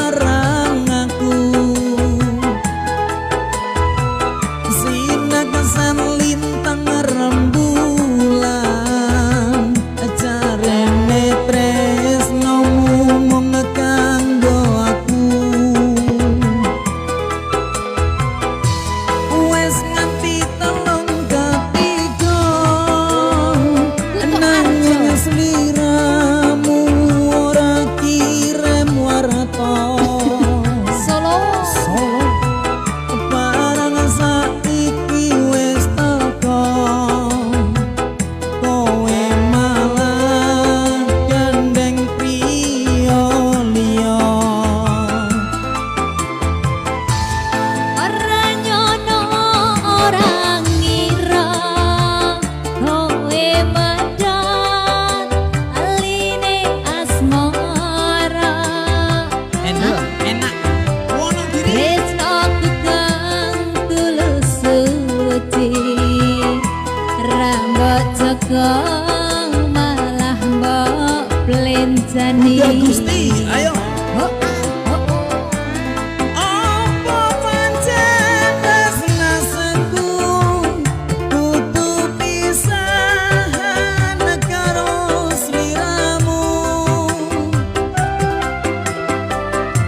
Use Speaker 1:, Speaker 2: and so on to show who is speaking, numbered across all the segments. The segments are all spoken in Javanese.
Speaker 1: marang aku sinagasan lintang rembulan jarene tresnomu mung kanggo aku wes nganti telung ketiga nanging sliramu ora kirim warta solo barang saiki wes teko kowe malah gandeng priya liya
Speaker 2: ora nyono ora ngira kowe medhot aline asmara
Speaker 1: enak wono diri
Speaker 2: tresnoku kang tulus suci rambut cekong malah mbok plencani
Speaker 1: ya Gusti ayo
Speaker 2: oh,
Speaker 1: apa pancen tresnaku kudu pisahan karo sliramu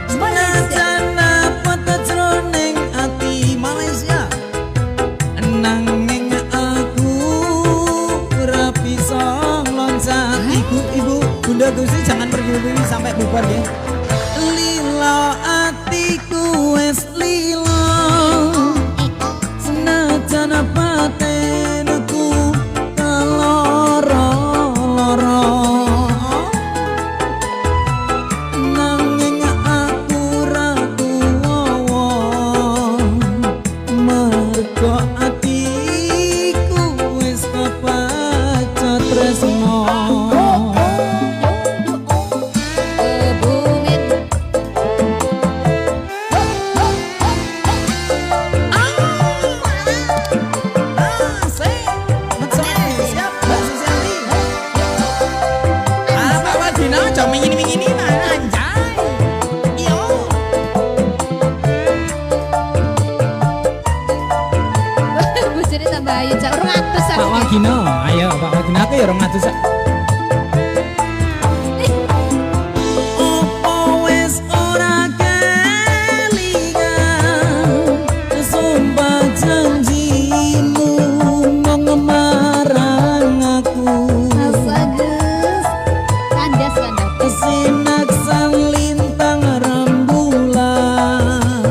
Speaker 1: senajan apa jroning ati Malaysia nanging aku ora bisa loncat ibu Bunda Gusti jangan pergi sampai bubar ya lila atiku wes lila senajan batinku keloro-loro nanging aku ra kuwowo mergo atiku wes kepacut tresno
Speaker 2: bungit bojone tambah ayu cak 200
Speaker 1: Pak Wagino, ayo Pak Wagino aku ya 200 sak. Opo wis ora kelingan sumpah janjimu mung marang aku
Speaker 2: bagus kandas
Speaker 1: sinaksan lintang rembulan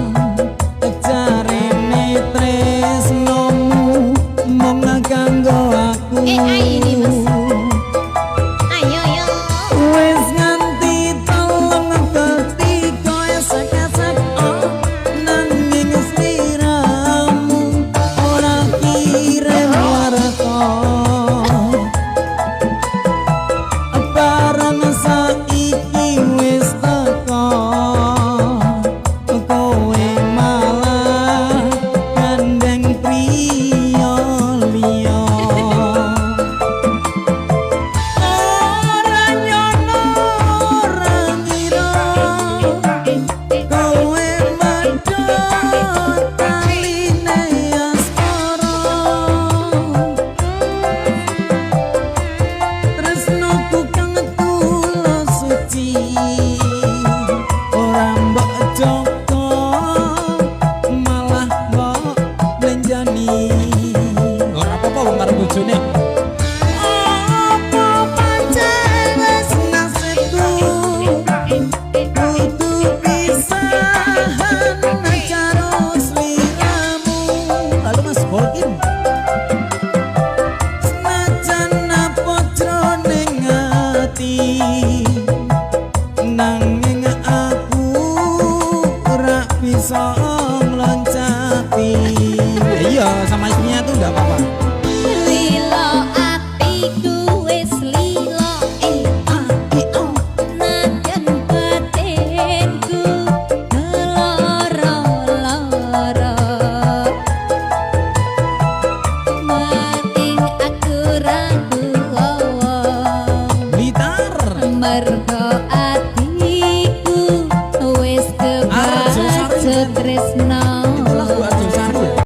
Speaker 1: jarene tresnomu mung kanggo aku
Speaker 2: ini mas ayo yo
Speaker 1: wis nganti telung ketiga esek-esek nanging sliramu ora kirim warta barang saiki wis teko kowe malah gandeng priya liya ora nyono ora ngira kowe medhot taline asmara tresnoku kang tulus suci ora mbok joko malah mbok blenjani ora apa-apa wong karo bojone apa pancen wis nasibku kudu pisahan karo sliramu lalu Mas Bolkin senajan apa jroning ati nanging aku ora bisa ngloncati iya sama istrinya tuh enggak apa-apa
Speaker 2: lilo atiku wis lilo najan batinku keloro-loro mating aku ragu mergo atiku wis Tresno